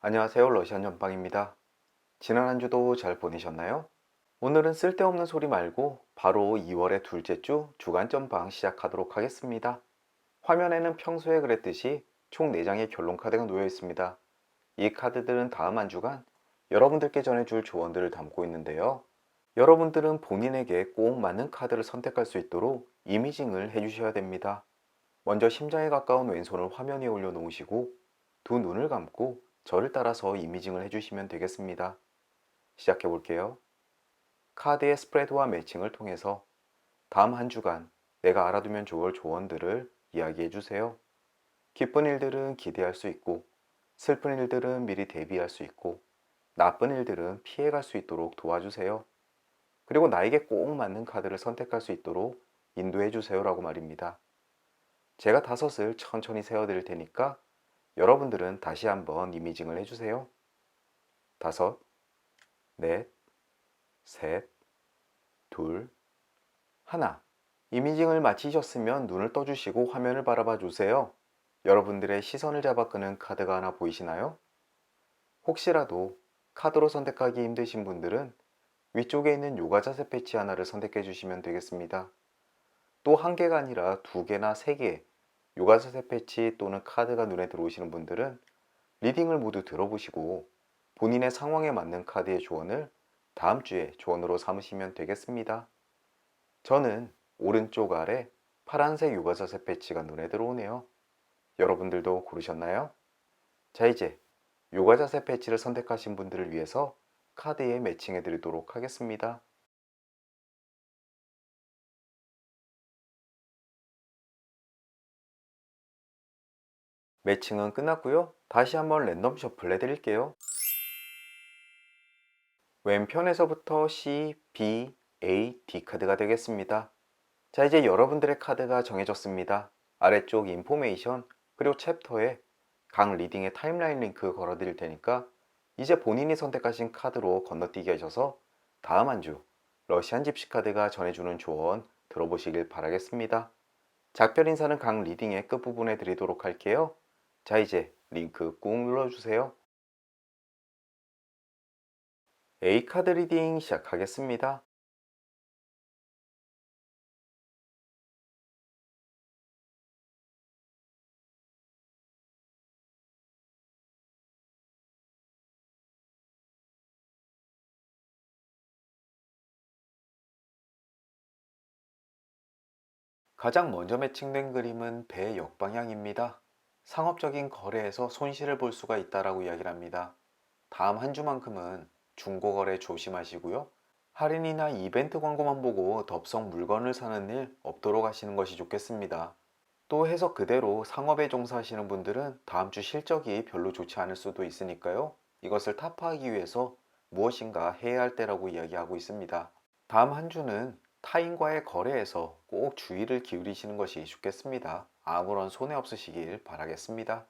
안녕하세요. 러시안 연방입니다. 지난 한 주도 잘 보내셨나요? 오늘은 쓸데없는 소리 말고 바로 2월의 둘째 주 주간 전방 시작하도록 하겠습니다. 화면에는 평소에 그랬듯이 총 4장의 결론 카드가 놓여 있습니다. 이 카드들은 다음 한 주간 여러분들께 전해줄 조언들을 담고 있는데요. 여러분들은 본인에게 꼭 맞는 카드를 선택할 수 있도록 이미징을 해주셔야 됩니다. 먼저 심장에 가까운 왼손을 화면 위에 올려놓으시고 두 눈을 감고 저를 따라서 이미징을 해주시면 되겠습니다. 시작해 볼게요. 카드의 스프레드와 매칭을 통해서 다음 한 주간 내가 알아두면 좋을 조언들을 이야기해 주세요. 기쁜 일들은 기대할 수 있고 슬픈 일들은 미리 대비할 수 있고 나쁜 일들은 피해갈 수 있도록 도와주세요. 그리고 나에게 꼭 맞는 카드를 선택할 수 있도록 인도해 주세요라고 말입니다. 제가 5을 천천히 세어드릴 테니까 여러분들은 다시 한번 이미징을 해주세요. 5, 넷, 셋, 둘, 하나. 이미징을 마치셨으면 눈을 떠주시고 화면을 바라봐 주세요. 여러분들의 시선을 잡아 끄는 카드가 하나 보이시나요? 혹시라도 카드로 선택하기 힘드신 분들은 위쪽에 있는 요가 자세 패치 하나를 선택해 주시면 되겠습니다. 또 한 개가 아니라 2개나 3개 요가 자세 패치 또는 카드가 눈에 들어오시는 분들은 리딩을 모두 들어보시고 본인의 상황에 맞는 카드의 조언을 다음 주에 조언으로 삼으시면 되겠습니다. 저는 오른쪽 아래 파란색 요가 자세 패치가 눈에 들어오네요. 여러분들도 고르셨나요? 자, 이제 요가 자세 패치를 선택하신 분들을 위해서 카드에 매칭해 드리도록 하겠습니다. 매칭은 끝났고요. 다시 한번 랜덤 셔플 해드릴게요. 왼편에서부터 C, B, A, D 카드가 되겠습니다. 자, 이제 여러분들의 카드가 정해졌습니다. 아래쪽 인포메이션 그리고 챕터에 각 리딩의 타임라인 링크 걸어 드릴 테니까 이제 본인이 선택하신 카드로 건너뛰기 하셔서 다음 한 주 러시안 집시 카드가 전해주는 조언 들어보시길 바라겠습니다. 작별 인사는 각 리딩의 끝부분에 드리도록 할게요. 자, 이제 링크 꾹 눌러주세요. A카드 리딩 시작하겠습니다. 가장 먼저 매칭된 그림은 배 역방향입니다. 상업적인 거래에서 손실을 볼 수가 있다라고 이야기를 합니다. 다음 한 주만큼은 중고거래 조심하시고요. 할인이나 이벤트 광고만 보고 덥석 물건을 사는 일 없도록 하시는 것이 좋겠습니다. 또 해석 그대로 상업에 종사하시는 분들은 다음 주 실적이 별로 좋지 않을 수도 있으니까요. 이것을 타파하기 위해서 무엇인가 해야 할 때라고 이야기하고 있습니다. 다음 한 주는 타인과의 거래에서 꼭 주의를 기울이시는 것이 좋겠습니다. 아무런 손해 없으시길 바라겠습니다.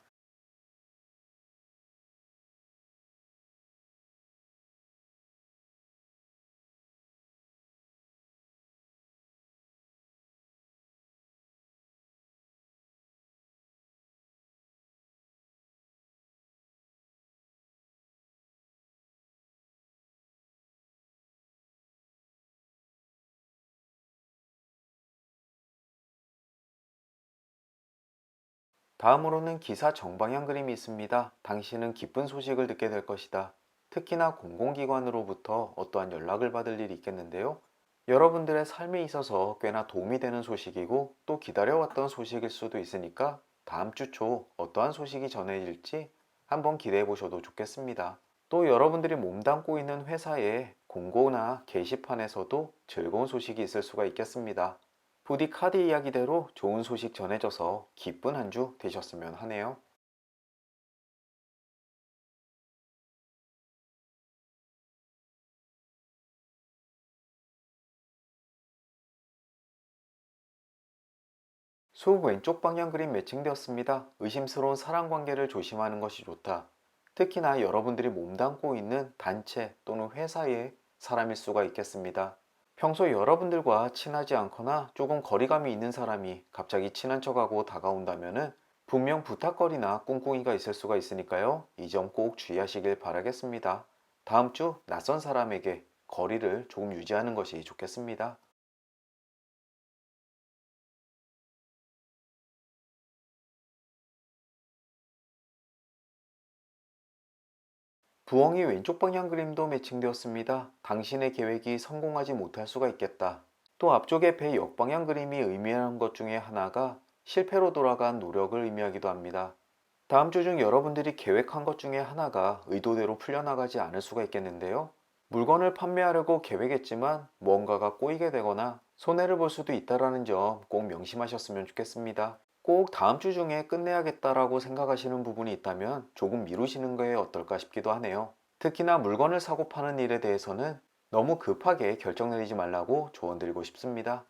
다음으로는 기사 정방향 그림이 있습니다. 당신은 기쁜 소식을 듣게 될 것이다. 특히나 공공기관으로부터 어떠한 연락을 받을 일이 있겠는데요. 여러분들의 삶에 있어서 꽤나 도움이 되는 소식이고 또 기다려왔던 소식일 수도 있으니까 다음 주 초 어떠한 소식이 전해질지 한번 기대해 보셔도 좋겠습니다. 또 여러분들이 몸담고 있는 회사의 공고나 게시판에서도 즐거운 소식이 있을 수가 있겠습니다. 부디 카드 이야기대로 좋은 소식 전해져서 기쁜 한 주 되셨으면 하네요. 수업 왼쪽 방향 그림 매칭되었습니다. 의심스러운 사람 관계를 조심하는 것이 좋다. 특히나 여러분들이 몸담고 있는 단체 또는 회사의 사람일 수가 있겠습니다. 평소 여러분들과 친하지 않거나 조금 거리감이 있는 사람이 갑자기 친한 척하고 다가온다면 분명 부탁거리나 꿍꿍이가 있을 수가 있으니까요. 이 점 꼭 주의하시길 바라겠습니다. 다음 주 낯선 사람에게 거리를 조금 유지하는 것이 좋겠습니다. 부엉이 왼쪽 방향 그림도 매칭되었습니다. 당신의 계획이 성공하지 못할 수가 있겠다. 또 앞쪽의 배 역방향 그림이 의미하는 것 중에 하나가 실패로 돌아간 노력을 의미하기도 합니다. 다음 주 중 여러분들이 계획한 것 중에 하나가 의도대로 풀려나가지 않을 수가 있겠는데요. 물건을 판매하려고 계획했지만 무언가가 꼬이게 되거나 손해를 볼 수도 있다는 점 꼭 명심하셨으면 좋겠습니다. 꼭 다음 주 중에 끝내야겠다라고 생각하시는 부분이 있다면 조금 미루시는 게 어떨까 싶기도 하네요. 특히나 물건을 사고 파는 일에 대해서는 너무 급하게 결정 내리지 말라고 조언드리고 싶습니다.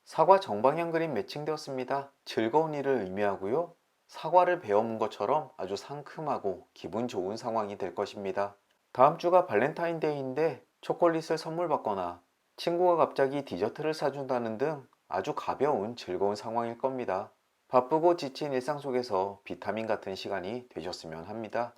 사과 정방향 그림 매칭되었습니다. 즐거운 일을 의미하고요. 사과를 베어문 것처럼 아주 상큼하고 기분 좋은 상황이 될 것입니다. 다음 주가 발렌타인데이인데 초콜릿을 선물 받거나 친구가 갑자기 디저트를 사준다는 등 아주 가벼운 즐거운 상황일 겁니다. 바쁘고 지친 일상 속에서 비타민 같은 시간이 되셨으면 합니다.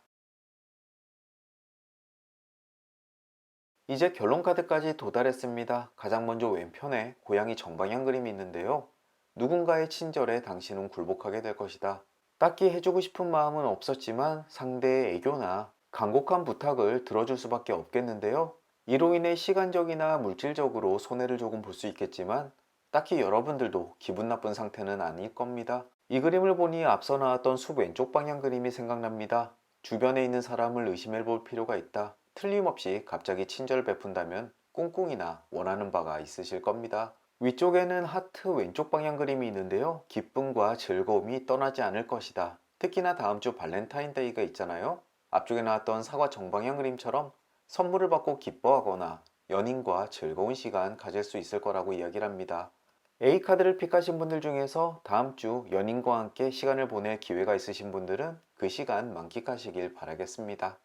이제 결론 카드까지 도달했습니다. 가장 먼저 왼편에 고양이 정방향 그림이 있는데요. 누군가의 친절에 당신은 굴복하게 될 것이다. 딱히 해주고 싶은 마음은 없었지만 상대의 애교나 간곡한 부탁을 들어줄 수밖에 없겠는데요. 이로 인해 시간적이나 물질적으로 손해를 조금 볼 수 있겠지만 딱히 여러분들도 기분 나쁜 상태는 아닐 겁니다. 이 그림을 보니 앞서 나왔던 숲 왼쪽 방향 그림이 생각납니다. 주변에 있는 사람을 의심해 볼 필요가 있다. 틀림없이 갑자기 친절을 베푼다면 꿍꿍이나 원하는 바가 있으실 겁니다. 위쪽에는 하트 왼쪽 방향 그림이 있는데요. 기쁨과 즐거움이 떠나지 않을 것이다. 특히나 다음 주 발렌타인데이가 있잖아요. 앞쪽에 나왔던 사과 정방향 그림처럼 선물을 받고 기뻐하거나 연인과 즐거운 시간 가질 수 있을 거라고 이야기를 합니다. A카드를 픽하신 분들 중에서 다음 주 연인과 함께 시간을 보낼 기회가 있으신 분들은 그 시간 만끽하시길 바라겠습니다.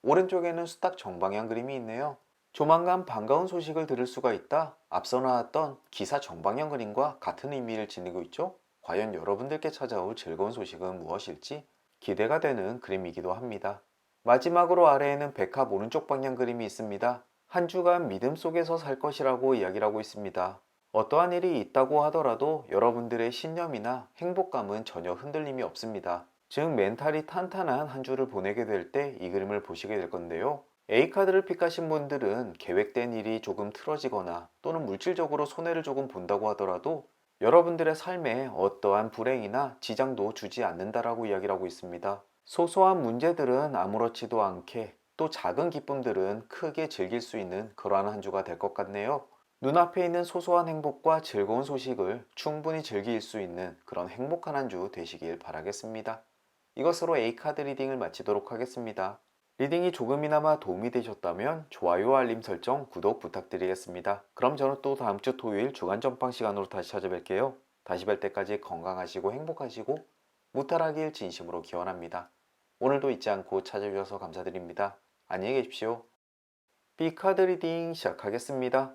오른쪽에는 수탉 정방향 그림이 있네요. 조만간 반가운 소식을 들을 수가 있다. 앞서 나왔던 기사 정방향 그림과 같은 의미를 지니고 있죠. 과연 여러분들께 찾아올 즐거운 소식은 무엇일지 기대가 되는 그림이기도 합니다. 마지막으로 아래에는 백합 오른쪽 방향 그림이 있습니다. 한 주간 믿음 속에서 살 것이라고 이야기를 하고 있습니다. 어떠한 일이 있다고 하더라도 여러분들의 신념이나 행복감은 전혀 흔들림이 없습니다. 즉 멘탈이 탄탄한 한 주를 보내게 될 때 이 그림을 보시게 될 건데요. A카드를 픽하신 분들은 계획된 일이 조금 틀어지거나 또는 물질적으로 손해를 조금 본다고 하더라도 여러분들의 삶에 어떠한 불행이나 지장도 주지 않는다라고 이야기를 하고 있습니다. 소소한 문제들은 아무렇지도 않게 또 작은 기쁨들은 크게 즐길 수 있는 그러한 한 주가 될 것 같네요. 눈앞에 있는 소소한 행복과 즐거운 소식을 충분히 즐길 수 있는 그런 행복한 한 주 되시길 바라겠습니다. 이것으로 A카드 리딩을 마치도록 하겠습니다. 리딩이 조금이나마 도움이 되셨다면 좋아요, 알림 설정, 구독 부탁드리겠습니다. 그럼 저는 또 다음 주 토요일 주간 전방 시간으로 다시 찾아뵐게요. 다시 뵐 때까지 건강하시고 행복하시고 무탈하길 진심으로 기원합니다. 오늘도 잊지 않고 찾아주셔서 감사드립니다. 안녕히 계십시오. B카드 리딩 시작하겠습니다.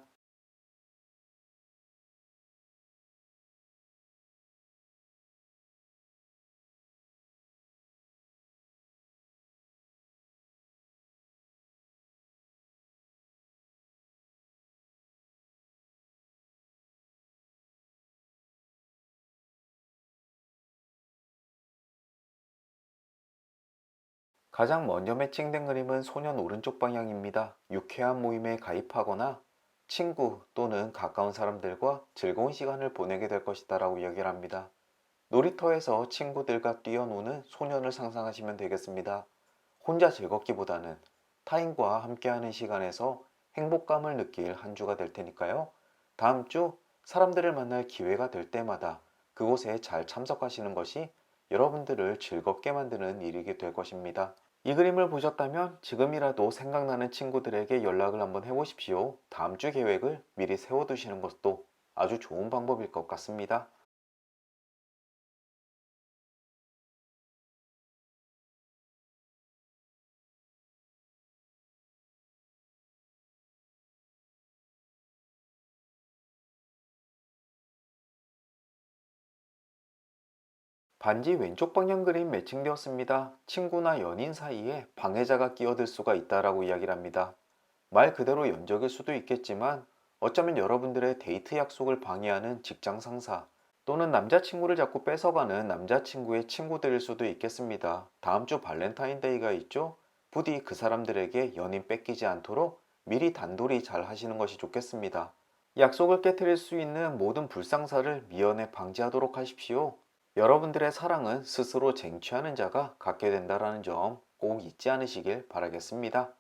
가장 먼저 매칭된 그림은 소년 오른쪽 방향입니다. 유쾌한 모임에 가입하거나 친구 또는 가까운 사람들과 즐거운 시간을 보내게 될 것이다 라고 이야기를 합니다. 놀이터에서 친구들과 뛰어노는 소년을 상상하시면 되겠습니다. 혼자 즐겁기보다는 타인과 함께하는 시간에서 행복감을 느낄 한 주가 될 테니까요. 다음 주 사람들을 만날 기회가 될 때마다 그곳에 잘 참석하시는 것이 여러분들을 즐겁게 만드는 일이 될 것입니다. 이 그림을 보셨다면 지금이라도 생각나는 친구들에게 연락을 한번 해보십시오. 다음 주 계획을 미리 세워두시는 것도 아주 좋은 방법일 것 같습니다. 반지 왼쪽 방향 그림 매칭되었습니다. 친구나 연인 사이에 방해자가 끼어들 수가 있다라고 이야기를 합니다. 말 그대로 연적일 수도 있겠지만 어쩌면 여러분들의 데이트 약속을 방해하는 직장 상사 또는 남자친구를 자꾸 뺏어가는 남자친구의 친구들일 수도 있겠습니다. 다음 주 발렌타인데이가 있죠? 부디 그 사람들에게 연인 뺏기지 않도록 미리 단돌이 잘 하시는 것이 좋겠습니다. 약속을 깨뜨릴 수 있는 모든 불상사를 미연에 방지하도록 하십시오. 여러분들의 사랑은 스스로 쟁취하는 자가 갖게 된다는 점 꼭 잊지 않으시길 바라겠습니다.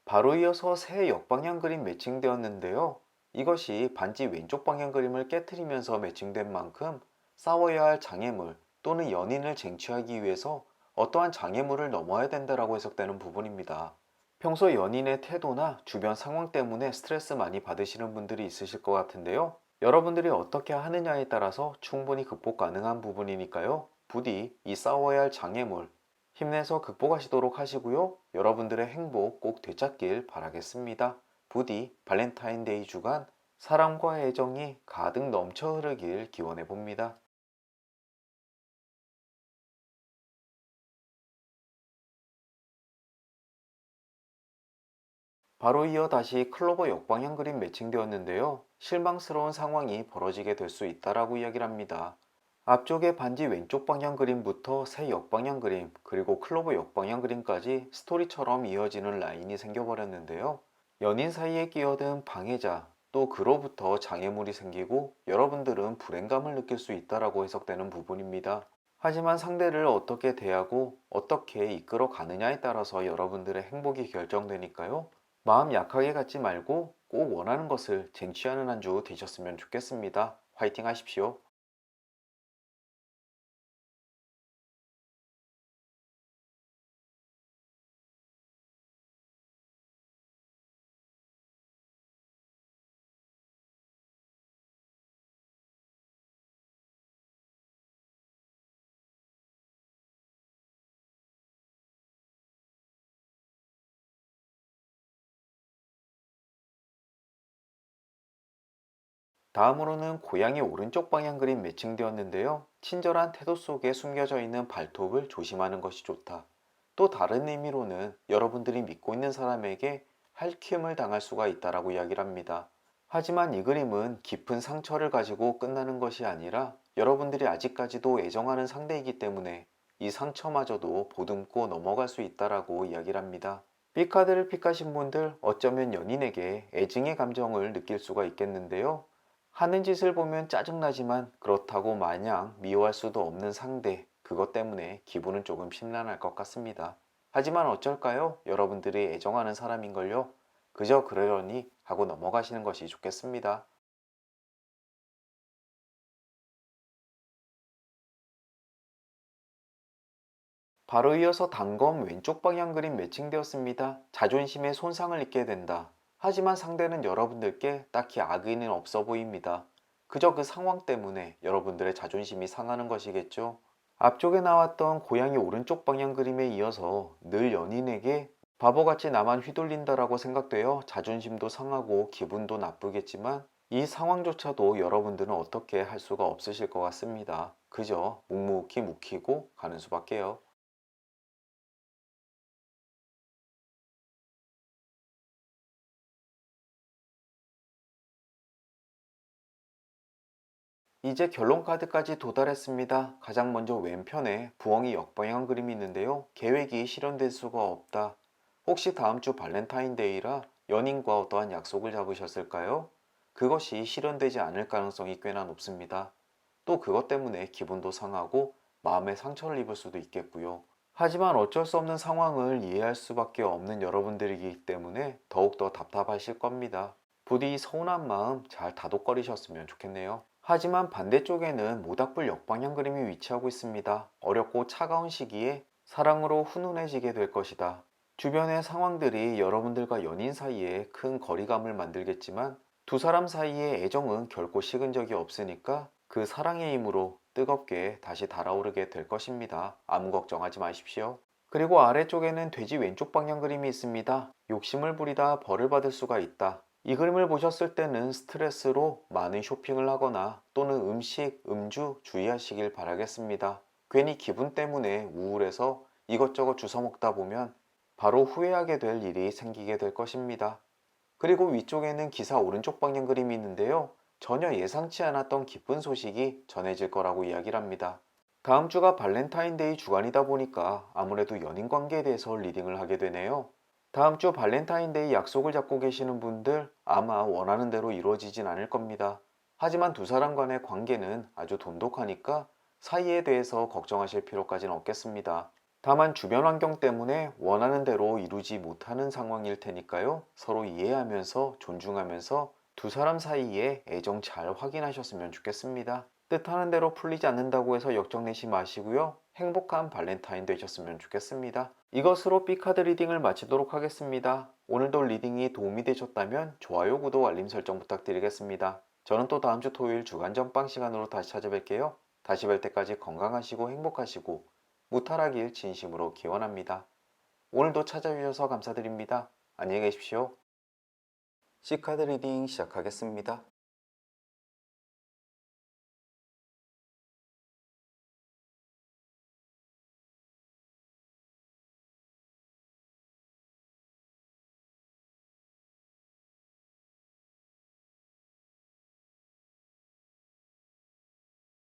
바로 이어서 새 역방향 그림 매칭되었는데요. 이것이 반지 왼쪽 방향 그림을 깨트리면서 매칭된 만큼 싸워야 할 장애물 또는 연인을 쟁취하기 위해서 어떠한 장애물을 넘어야 된다라고 해석되는 부분입니다. 평소 연인의 태도나 주변 상황 때문에 스트레스 많이 받으시는 분들이 있으실 것 같은데요. 여러분들이 어떻게 하느냐에 따라서 충분히 극복 가능한 부분이니까요. 부디 이 싸워야 할 장애물 힘내서 극복하시도록 하시고요. 여러분들의 행복 꼭 되찾길 바라겠습니다. 부디 발렌타인데이 주간 사랑과 애정이 가득 넘쳐 흐르길 기원해 봅니다. 바로 이어 다시 클로버 역방향 그림 매칭되었는데요. 실망스러운 상황이 벌어지게 될 수 있다라고 이야기를 합니다. 앞쪽의 반지 왼쪽 방향 그림부터 새 역방향 그림, 그리고 클로버 역방향 그림까지 스토리처럼 이어지는 라인이 생겨버렸는데요. 연인 사이에 끼어든 방해자, 또 그로부터 장애물이 생기고 여러분들은 불행감을 느낄 수 있다라고 해석되는 부분입니다. 하지만 상대를 어떻게 대하고 어떻게 이끌어 가느냐에 따라서 여러분들의 행복이 결정되니까요. 마음 약하게 갖지 말고 꼭 원하는 것을 쟁취하는 한 주 되셨으면 좋겠습니다. 화이팅 하십시오. 다음으로는 고양이 오른쪽 방향 그림 매칭되었는데요. 친절한 태도 속에 숨겨져 있는 발톱을 조심하는 것이 좋다. 또 다른 의미로는 여러분들이 믿고 있는 사람에게 할퀴음을 당할 수가 있다라고 이야기를 합니다. 하지만 이 그림은 깊은 상처를 가지고 끝나는 것이 아니라 여러분들이 아직까지도 애정하는 상대이기 때문에 이 상처마저도 보듬고 넘어갈 수 있다라고 이야기를 합니다. B카드를 픽하신 분들 어쩌면 연인에게 애증의 감정을 느낄 수가 있겠는데요. 하는 짓을 보면 짜증나지만 그렇다고 마냥 미워할 수도 없는 상대, 그것 때문에 기분은 조금 심란할 것 같습니다. 하지만 어쩔까요? 여러분들이 애정하는 사람인걸요. 그저 그러려니 하고 넘어가시는 것이 좋겠습니다. 바로 이어서 단검 왼쪽 방향 그림 매칭되었습니다. 자존심에 손상을 입게 된다. 하지만 상대는 여러분들께 딱히 악의는 없어 보입니다. 그저 그 상황 때문에 여러분들의 자존심이 상하는 것이겠죠. 앞쪽에 나왔던 고양이 오른쪽 방향 그림에 이어서 늘 연인에게 바보같이 나만 휘둘린다라고 생각되어 자존심도 상하고 기분도 나쁘겠지만 이 상황조차도 여러분들은 어떻게 할 수가 없으실 것 같습니다. 그저 묵묵히 묵히고 가는 수밖에요. 이제 결론 카드까지 도달했습니다. 가장 먼저 왼편에 부엉이 역방향 그림이 있는데요. 계획이 실현될 수가 없다. 혹시 다음 주 발렌타인데이라 연인과 어떠한 약속을 잡으셨을까요? 그것이 실현되지 않을 가능성이 꽤나 높습니다. 또 그것 때문에 기분도 상하고 마음의 상처를 입을 수도 있겠고요. 하지만 어쩔 수 없는 상황을 이해할 수밖에 없는 여러분들이기 때문에 더욱더 답답하실 겁니다. 부디 서운한 마음 잘 다독거리셨으면 좋겠네요. 하지만 반대쪽에는 모닥불 역방향 그림이 위치하고 있습니다. 어렵고 차가운 시기에 사랑으로 훈훈해지게 될 것이다. 주변의 상황들이 여러분들과 연인 사이에 큰 거리감을 만들겠지만 두 사람 사이의 애정은 결코 식은 적이 없으니까 그 사랑의 힘으로 뜨겁게 다시 달아오르게 될 것입니다. 아무 걱정하지 마십시오. 그리고 아래쪽에는 돼지 왼쪽 방향 그림이 있습니다. 욕심을 부리다 벌을 받을 수가 있다. 이 그림을 보셨을 때는 스트레스로 많은 쇼핑을 하거나 또는 음식, 음주 주의하시길 바라겠습니다. 괜히 기분 때문에 우울해서 이것저것 주워 먹다 보면 바로 후회하게 될 일이 생기게 될 것입니다. 그리고 위쪽에는 기사 오른쪽 방향 그림이 있는데요. 전혀 예상치 않았던 기쁜 소식이 전해질 거라고 이야기를 합니다. 다음 주가 발렌타인데이 주간이다 보니까 아무래도 연인 관계에 대해서 리딩을 하게 되네요. 다음 주 발렌타인데이 약속을 잡고 계시는 분들 아마 원하는 대로 이루어지진 않을 겁니다. 하지만 두 사람 간의 관계는 아주 돈독하니까 사이에 대해서 걱정하실 필요까지는 없겠습니다. 다만 주변 환경 때문에 원하는 대로 이루지 못하는 상황일 테니까요. 서로 이해하면서 존중하면서 두 사람 사이에 애정 잘 확인하셨으면 좋겠습니다. 뜻하는 대로 풀리지 않는다고 해서 역정내지 마시고요. 행복한 발렌타인 되셨으면 좋겠습니다. 이것으로 B카드 리딩을 마치도록 하겠습니다. 오늘도 리딩이 도움이 되셨다면 좋아요, 구독, 알림 설정 부탁드리겠습니다. 저는 또 다음 주 토요일 주간 전빵 시간으로 다시 찾아뵐게요. 다시 뵐 때까지 건강하시고 행복하시고 무탈하길 진심으로 기원합니다. 오늘도 찾아주셔서 감사드립니다. 안녕히 계십시오. C카드 리딩 시작하겠습니다.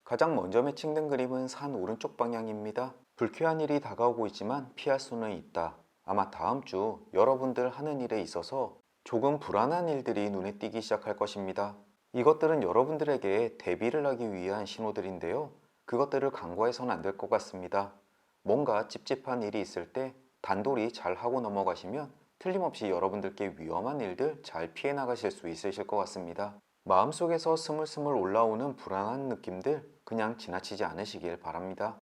가장 먼저 매칭된 그림은 산 오른쪽 방향입니다. 불쾌한 일이 다가오고 있지만 피할 수는 있다. 아마 다음 주 여러분들 하는 일에 있어서 조금 불안한 일들이 눈에 띄기 시작할 것입니다. 이것들은 여러분들에게 대비를 하기 위한 신호들인데요. 그것들을 간과해서는 안 될 것 같습니다. 뭔가 찝찝한 일이 있을 때 단돌이 잘 하고 넘어가시면 틀림없이 여러분들께 위험한 일들 잘 피해 나가실 수 있으실 것 같습니다. 마음속에서 스물스물 올라오는 불안한 느낌들 그냥 지나치지 않으시길 바랍니다.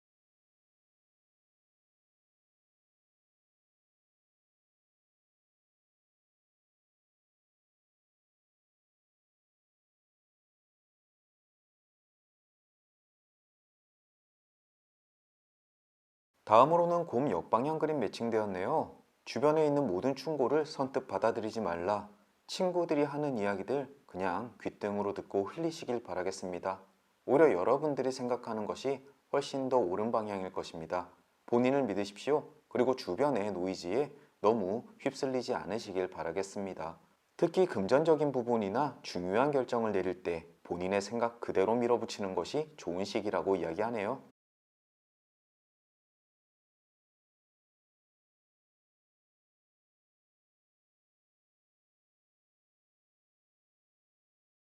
다음으로는 곰 역방향 그림 매칭되었네요. 주변에 있는 모든 충고를 선뜻 받아들이지 말라. 친구들이 하는 이야기들 그냥 귓등으로 듣고 흘리시길 바라겠습니다. 오히려 여러분들이 생각하는 것이 훨씬 더 옳은 방향일 것입니다. 본인을 믿으십시오. 그리고 주변의 노이즈에 너무 휩쓸리지 않으시길 바라겠습니다. 특히 금전적인 부분이나 중요한 결정을 내릴 때 본인의 생각 그대로 밀어붙이는 것이 좋은 시기라고 이야기하네요.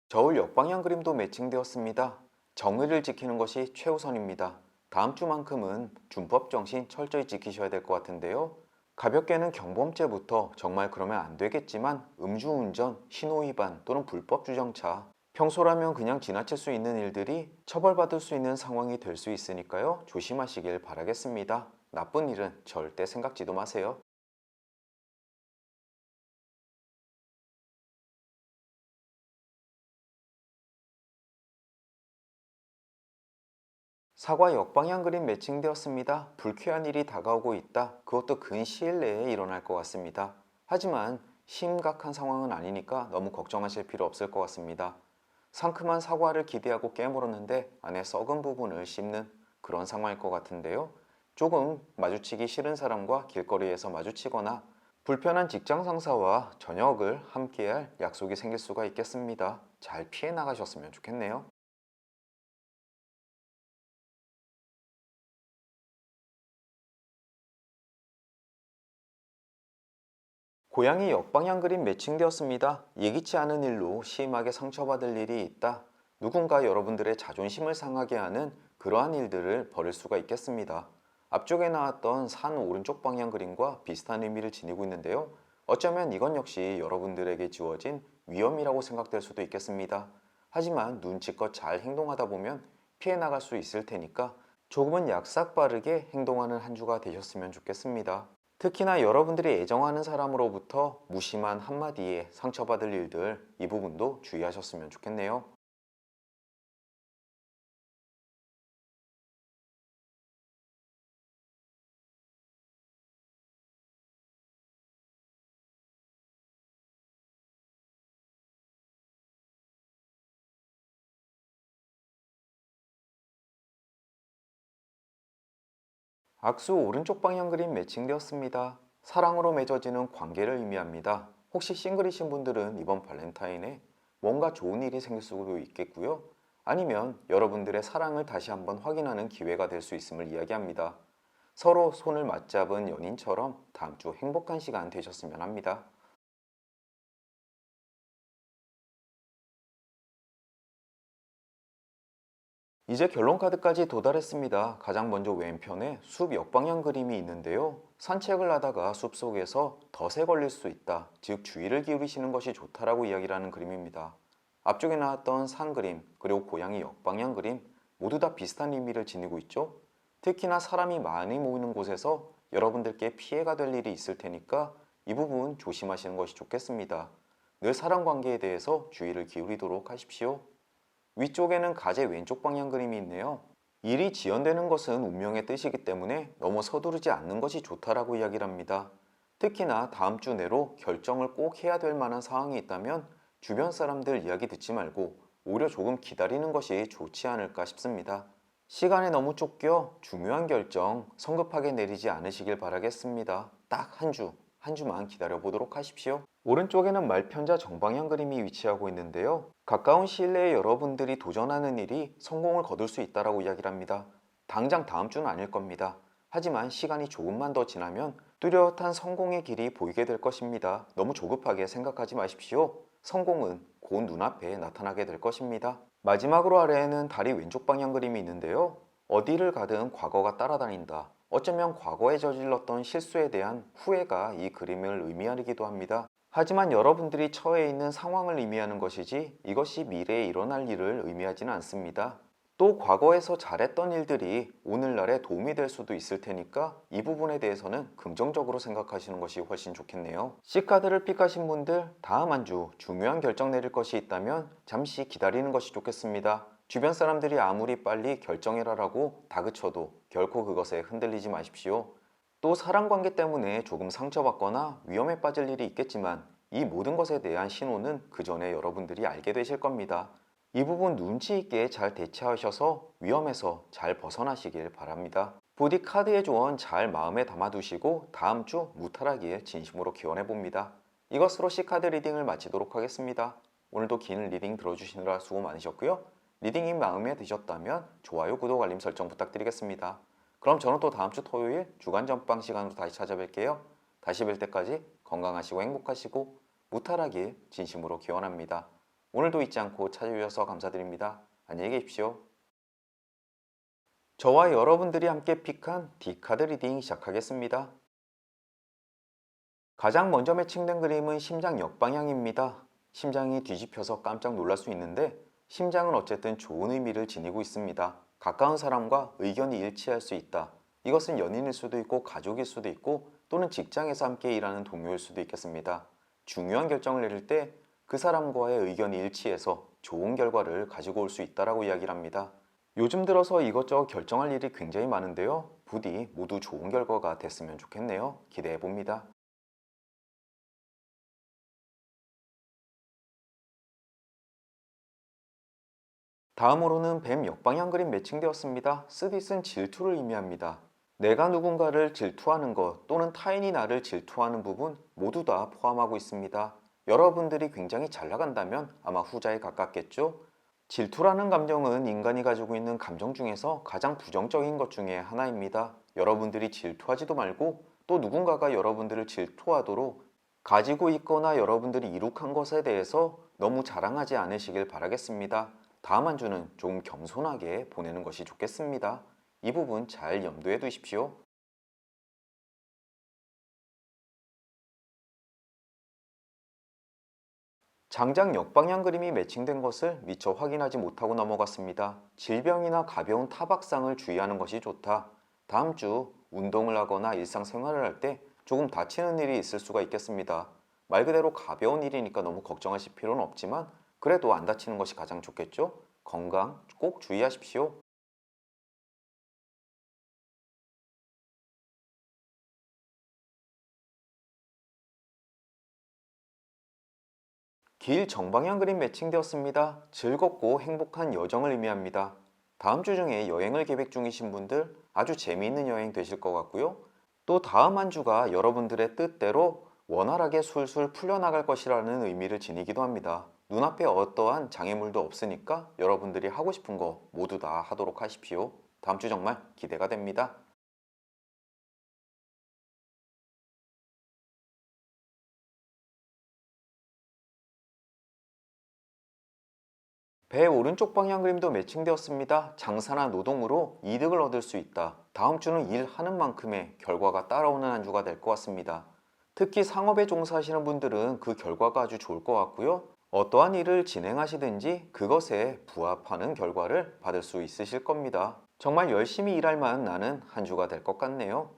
저울 역방향 그림도 매칭되었습니다. 정의를 지키는 것이 최우선입니다. 다음 주만큼은 준법 정신 철저히 지키셔야 될 것 같은데요. 가볍게는 경범죄부터 정말 그러면 안 되겠지만 음주운전, 신호위반 또는 불법 주정차 평소라면 그냥 지나칠 수 있는 일들이 처벌받을 수 있는 상황이 될 수 있으니까요. 조심하시길 바라겠습니다. 나쁜 일은 절대 생각지도 마세요. 사과 역방향 그림 매칭되었습니다. 불쾌한 일이 다가오고 있다. 그것도 근 시일 내에 일어날 것 같습니다. 하지만 심각한 상황은 아니니까 너무 걱정하실 필요 없을 것 같습니다. 상큼한 사과를 기대하고 깨물었는데 안에 썩은 부분을 씹는 그런 상황일 것 같은데요. 조금 마주치기 싫은 사람과 길거리에서 마주치거나 불편한 직장 상사와 저녁을 함께할 약속이 생길 수가 있겠습니다. 잘 피해 나가셨으면 좋겠네요. 고양이 역방향 그림 매칭되었습니다. 예기치 않은 일로 심하게 상처받을 일이 있다. 누군가 여러분들의 자존심을 상하게 하는 그러한 일들을 벌일 수가 있겠습니다. 앞쪽에 나왔던 산 오른쪽 방향 그림과 비슷한 의미를 지니고 있는데요. 어쩌면 이건 역시 여러분들에게 주어진 위험이라고 생각될 수도 있겠습니다. 하지만 눈치껏 잘 행동하다 보면 피해 나갈 수 있을 테니까 조금은 약삭 빠르게 행동하는 한 주가 되셨으면 좋겠습니다. 특히나 여러분들이 애정하는 사람으로부터 무심한 한마디에 상처받을 일들, 이 부분도 주의하셨으면 좋겠네요. 악수 오른쪽 방향 그림 매칭되었습니다. 사랑으로 맺어지는 관계를 의미합니다. 혹시 싱글이신 분들은 이번 발렌타인에 뭔가 좋은 일이 생길 수도 있겠고요. 아니면 여러분들의 사랑을 다시 한번 확인하는 기회가 될 수 있음을 이야기합니다. 서로 손을 맞잡은 연인처럼 다음 주 행복한 시간 되셨으면 합니다. 이제 결론 카드까지 도달했습니다. 가장 먼저 왼편에 숲 역방향 그림이 있는데요. 산책을 하다가 숲속에서 덫에 걸릴 수 있다. 즉 주의를 기울이시는 것이 좋다라고 이야기를 하는 그림입니다. 앞쪽에 나왔던 산 그림, 그리고 고양이 역방향 그림 모두 다 비슷한 의미를 지니고 있죠. 특히나 사람이 많이 모이는 곳에서 여러분들께 피해가 될 일이 있을 테니까 이 부분 조심하시는 것이 좋겠습니다. 늘 사람 관계에 대해서 주의를 기울이도록 하십시오. 위쪽에는 가제 왼쪽 방향 그림이 있네요. 일이 지연되는 것은 운명의 뜻이기 때문에 너무 서두르지 않는 것이 좋다라고 이야기를 합니다. 특히나 다음 주 내로 결정을 꼭 해야 될 만한 상황이 있다면 주변 사람들 이야기 듣지 말고 오히려 조금 기다리는 것이 좋지 않을까 싶습니다. 시간에 너무 쫓겨 중요한 결정 성급하게 내리지 않으시길 바라겠습니다. 딱 한 주만 기다려 보도록 하십시오. 오른쪽에는 말편자 정방향 그림이 위치하고 있는데요. 가까운 시일 내에 여러분들이 도전하는 일이 성공을 거둘 수 있다고 이야기를 합니다. 당장 다음 주는 아닐 겁니다. 하지만 시간이 조금만 더 지나면 뚜렷한 성공의 길이 보이게 될 것입니다. 너무 조급하게 생각하지 마십시오. 성공은 곧 눈앞에 나타나게 될 것입니다. 마지막으로 아래에는 다리 왼쪽 방향 그림이 있는데요. 어디를 가든 과거가 따라다닌다. 어쩌면 과거에 저질렀던 실수에 대한 후회가 이 그림을 의미하기도 합니다. 하지만 여러분들이 처해 있는 상황을 의미하는 것이지 이것이 미래에 일어날 일을 의미하지는 않습니다. 또 과거에서 잘했던 일들이 오늘날에 도움이 될 수도 있을 테니까 이 부분에 대해서는 긍정적으로 생각하시는 것이 훨씬 좋겠네요. C카드를 픽하신 분들 다음 한 주 중요한 결정 내릴 것이 있다면 잠시 기다리는 것이 좋겠습니다. 주변 사람들이 아무리 빨리 결정해라라고 다그쳐도 결코 그것에 흔들리지 마십시오. 또 사랑관계 때문에 조금 상처받거나 위험에 빠질 일이 있겠지만 이 모든 것에 대한 신호는 그 전에 여러분들이 알게 되실 겁니다. 이 부분 눈치 있게 잘 대처하셔서 위험에서 잘 벗어나시길 바랍니다. 부디 카드의 조언 잘 마음에 담아두시고 다음 주 무탈하길 진심으로 기원해 봅니다. 이것으로 C카드 리딩을 마치도록 하겠습니다. 오늘도 긴 리딩 들어주시느라 수고 많으셨고요. 리딩이 마음에 드셨다면 좋아요, 구독, 알림 설정 부탁드리겠습니다. 그럼 저는 또 다음 주 토요일 주간 전방 시간으로 다시 찾아뵐게요. 다시 뵐 때까지 건강하시고 행복하시고 무탈하길 진심으로 기원합니다. 오늘도 잊지 않고 찾아주셔서 감사드립니다. 안녕히 계십시오. 저와 여러분들이 함께 픽한 D카드 리딩 시작하겠습니다. 가장 먼저 매칭된 그림은 심장 역방향입니다. 심장이 뒤집혀서 깜짝 놀랄 수 있는데 심장은 어쨌든 좋은 의미를 지니고 있습니다. 가까운 사람과 의견이 일치할 수 있다. 이것은 연인일 수도 있고 가족일 수도 있고 또는 직장에서 함께 일하는 동료일 수도 있겠습니다. 중요한 결정을 내릴 때 그 사람과의 의견이 일치해서 좋은 결과를 가지고 올 수 있다라고 이야기를 합니다. 요즘 들어서 이것저것 결정할 일이 굉장히 많은데요. 부디 모두 좋은 결과가 됐으면 좋겠네요. 기대해 봅니다. 다음으로는 뱀 역방향 그림 매칭되었습니다. 쓰디쓴 질투를 의미합니다. 내가 누군가를 질투하는 것 또는 타인이 나를 질투하는 부분 모두 다 포함하고 있습니다. 여러분들이 굉장히 잘 나간다면 아마 후자에 가깝겠죠? 질투라는 감정은 인간이 가지고 있는 감정 중에서 가장 부정적인 것 중에 하나입니다. 여러분들이 질투하지도 말고 또 누군가가 여러분들을 질투하도록 가지고 있거나 여러분들이 이룩한 것에 대해서 너무 자랑하지 않으시길 바라겠습니다. 다음 한 주는 좀 겸손하게 보내는 것이 좋겠습니다. 이 부분 잘 염두에 두십시오. 장장 역방향 그림이 매칭된 것을 미처 확인하지 못하고 넘어갔습니다. 질병이나 가벼운 타박상을 주의하는 것이 좋다. 다음 주 운동을 하거나 일상생활을 할 때 조금 다치는 일이 있을 수가 있겠습니다. 말 그대로 가벼운 일이니까 너무 걱정하실 필요는 없지만 그래도 안 다치는 것이 가장 좋겠죠? 건강 꼭 주의하십시오. 길 정방향 그림 매칭되었습니다. 즐겁고 행복한 여정을 의미합니다. 다음 주 중에 여행을 계획 중이신 분들 아주 재미있는 여행 되실 것 같고요. 또 다음 한 주가 여러분들의 뜻대로 원활하게 술술 풀려나갈 것이라는 의미를 지니기도 합니다. 눈앞에 어떠한 장애물도 없으니까 여러분들이 하고 싶은 거 모두 다 하도록 하십시오. 다음 주 정말 기대가 됩니다. 배 오른쪽 방향 그림도 매칭되었습니다. 장사나 노동으로 이득을 얻을 수 있다. 다음 주는 일하는 만큼의 결과가 따라오는 한 주가 될 것 같습니다. 특히 상업에 종사하시는 분들은 그 결과가 아주 좋을 것 같고요. 어떠한 일을 진행하시든지 그것에 부합하는 결과를 받을 수 있으실 겁니다. 정말 열심히 일할 만 나는 한 주가 될 것 같네요.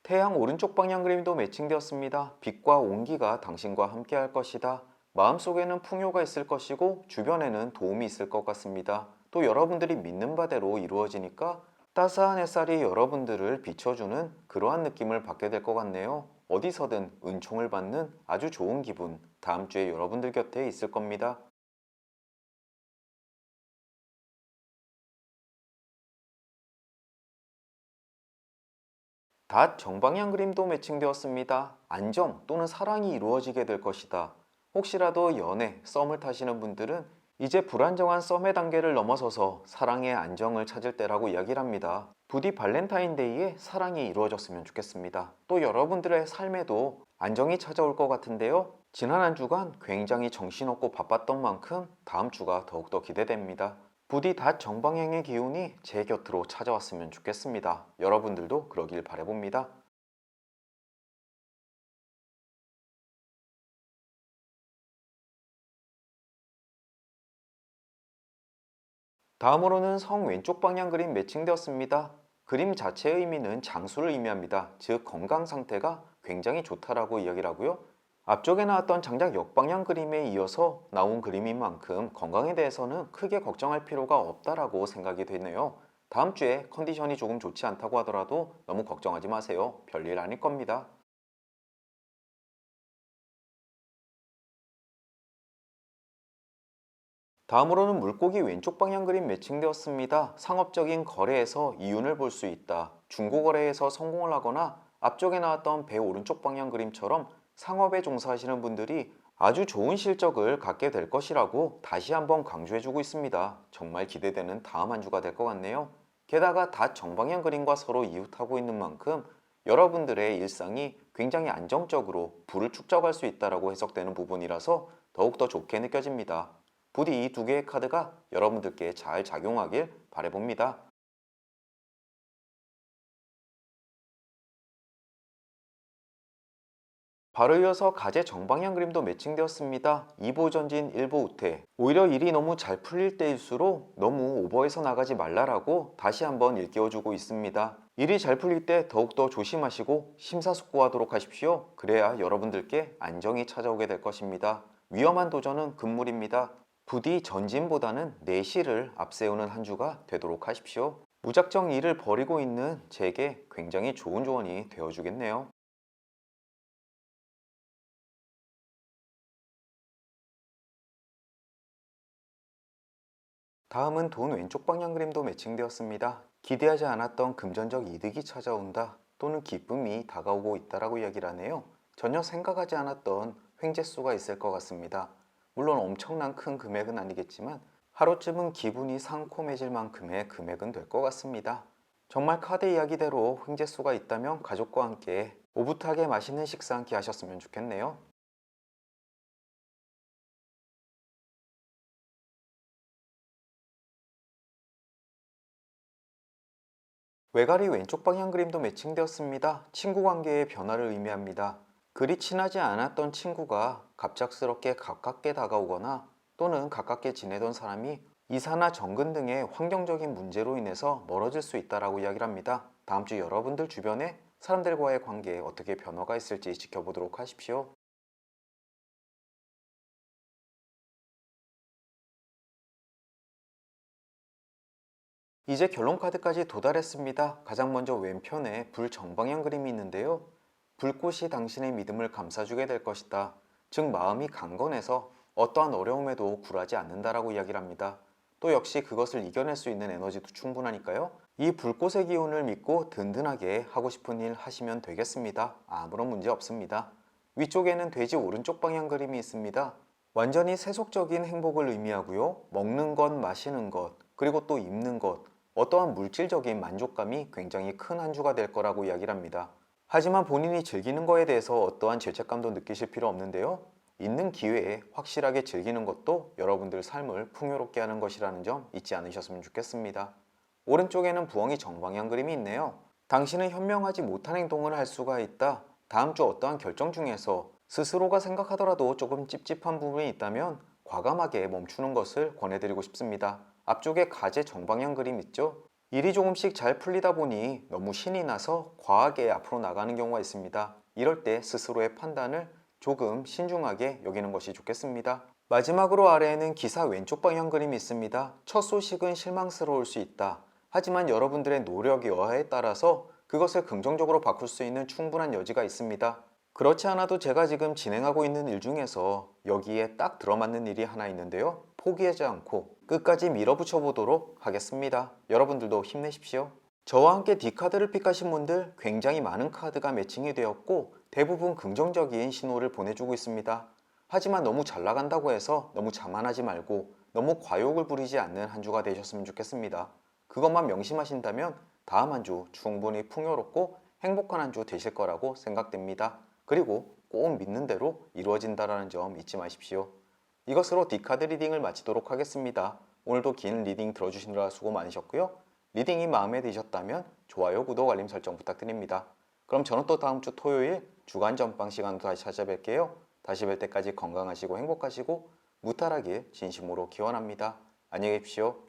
태양 오른쪽 방향 그림도 매칭되었습니다. 빛과 온기가 당신과 함께 할 것이다. 마음속에는 풍요가 있을 것이고 주변에는 도움이 있을 것 같습니다. 또 여러분들이 믿는 바대로 이루어지니까 따스한 햇살이 여러분들을 비춰주는 그러한 느낌을 받게 될 것 같네요. 어디서든 은총을 받는 아주 좋은 기분, 다음 주에 여러분들 곁에 있을 겁니다. 닷 정방향 그림도 매칭되었습니다. 안정 또는 사랑이 이루어지게 될 것이다. 혹시라도 연애, 썸을 타시는 분들은 이제 불안정한 썸의 단계를 넘어서서 사랑의 안정을 찾을 때라고 이야기를 합니다. 부디 발렌타인데이에 사랑이 이루어졌으면 좋겠습니다. 또 여러분들의 삶에도 안정이 찾아올 것 같은데요. 지난 한 주간 굉장히 정신없고 바빴던 만큼 다음 주가 더욱더 기대됩니다. 부디 닷 정방향의 기운이 제 곁으로 찾아왔으면 좋겠습니다. 여러분들도 그러길 바라봅니다. 다음으로는 성 왼쪽 방향 그림 매칭되었습니다. 그림 자체의 의미는 장수를 의미합니다. 즉 건강 상태가 굉장히 좋다라고 이야기를 하고요. 앞쪽에 나왔던 장작 역방향 그림에 이어서 나온 그림인 만큼 건강에 대해서는 크게 걱정할 필요가 없다라고 생각이 되네요. 다음 주에 컨디션이 조금 좋지 않다고 하더라도 너무 걱정하지 마세요. 별일 아닐 겁니다. 다음으로는 물고기 왼쪽 방향 그림 매칭되었습니다. 상업적인 거래에서 이윤을 볼 수 있다. 중고 거래에서 성공을 하거나 앞쪽에 나왔던 배 오른쪽 방향 그림처럼 상업에 종사하시는 분들이 아주 좋은 실적을 갖게 될 것이라고 다시 한번 강조해주고 있습니다. 정말 기대되는 다음 한 주가 될 것 같네요. 게다가 다 정방향 그림과 서로 이웃하고 있는 만큼 여러분들의 일상이 굉장히 안정적으로 부를 축적할 수 있다고 해석되는 부분이라서 더욱더 좋게 느껴집니다. 부디 이 두 개의 카드가 여러분들께 잘 작용하길 바라봅니다. 바로 이어서 가제 정방향 그림도 매칭되었습니다. 2보 전진 1보 우퇴. 오히려 일이 너무 잘 풀릴 때일수록 너무 오버해서 나가지 말라라고 다시 한번 일깨워주고 있습니다. 일이 잘 풀릴 때 더욱더 조심하시고 심사숙고하도록 하십시오. 그래야 여러분들께 안정이 찾아오게 될 것입니다. 위험한 도전은 금물입니다. 부디 전진보다는 내실을 앞세우는 한 주가 되도록 하십시오. 무작정 일을 벌이고 있는 제게 굉장히 좋은 조언이 되어주겠네요. 다음은 돈 왼쪽 방향 그림도 매칭되었습니다. 기대하지 않았던 금전적 이득이 찾아온다 또는 기쁨이 다가오고 있다라고 이야기를 하네요. 전혀 생각하지 않았던 횡재수가 있을 것 같습니다. 물론 엄청난 큰 금액은 아니겠지만 하루쯤은 기분이 상콤해질 만큼의 금액은 될 것 같습니다. 정말 카드 이야기대로 횡재수가 있다면 가족과 함께 오붓하게 맛있는 식사 함께 하셨으면 좋겠네요. 외가리 왼쪽 방향 그림도 매칭되었습니다. 친구 관계의 변화를 의미합니다. 그리 친하지 않았던 친구가 갑작스럽게 가깝게 다가오거나 또는 가깝게 지내던 사람이 이사나 정근 등의 환경적인 문제로 인해서 멀어질 수 있다라고 이야기를 합니다. 다음 주 여러분들 주변에 사람들과의 관계에 어떻게 변화가 있을지 지켜보도록 하십시오. 이제 결론 카드까지 도달했습니다. 가장 먼저 왼편에 불 정방향 그림이 있는데요. 불꽃이 당신의 믿음을 감싸주게 될 것이다. 즉 마음이 강건해서 어떠한 어려움에도 굴하지 않는다라고 이야기를 합니다. 또 역시 그것을 이겨낼 수 있는 에너지도 충분하니까요. 이 불꽃의 기운을 믿고 든든하게 하고 싶은 일 하시면 되겠습니다. 아무런 문제 없습니다. 위쪽에는 돼지 오른쪽 방향 그림이 있습니다. 완전히 세속적인 행복을 의미하고요. 먹는 것, 마시는 것, 그리고 또 입는 것, 어떠한 물질적인 만족감이 굉장히 큰 한 주가 될 거라고 이야기를 합니다. 하지만 본인이 즐기는 거에 대해서 어떠한 죄책감도 느끼실 필요 없는데요. 있는 기회에 확실하게 즐기는 것도 여러분들 삶을 풍요롭게 하는 것이라는 점 잊지 않으셨으면 좋겠습니다. 오른쪽에는 부엉이 정방향 그림이 있네요. 당신은 현명하지 못한 행동을 할 수가 있다. 다음 주 어떠한 결정 중에서 스스로가 생각하더라도 조금 찝찝한 부분이 있다면 과감하게 멈추는 것을 권해드리고 싶습니다. 앞쪽에 가재 정방향 그림 있죠? 일이 조금씩 잘 풀리다 보니 너무 신이 나서 과하게 앞으로 나가는 경우가 있습니다. 이럴 때 스스로의 판단을 조금 신중하게 여기는 것이 좋겠습니다. 마지막으로 아래에는 기사 왼쪽 방향 그림이 있습니다. 첫 소식은 실망스러울 수 있다. 하지만 여러분들의 노력이 여하에 따라서 그것을 긍정적으로 바꿀 수 있는 충분한 여지가 있습니다. 그렇지 않아도 제가 지금 진행하고 있는 일 중에서 여기에 딱 들어맞는 일이 하나 있는데요. 포기하지 않고 끝까지 밀어붙여 보도록 하겠습니다. 여러분들도 힘내십시오. 저와 함께 D카드를 픽하신 분들 굉장히 많은 카드가 매칭이 되었고 대부분 긍정적인 신호를 보내주고 있습니다. 하지만 너무 잘 나간다고 해서 너무 자만하지 말고 너무 과욕을 부리지 않는 한 주가 되셨으면 좋겠습니다. 그것만 명심하신다면 다음 한 주 충분히 풍요롭고 행복한 한 주 되실 거라고 생각됩니다. 그리고 꼭 믿는 대로 이루어진다는 점 잊지 마십시오. 이것으로 D카드 리딩을 마치도록 하겠습니다. 오늘도 긴 리딩 들어주시느라 수고 많으셨고요. 리딩이 마음에 드셨다면 좋아요, 구독, 알림 설정 부탁드립니다. 그럼 저는 또 다음 주 토요일 주간 전방 시간으로 다시 찾아뵐게요. 다시 뵐 때까지 건강하시고 행복하시고 무탈하길 진심으로 기원합니다. 안녕히 계십시오.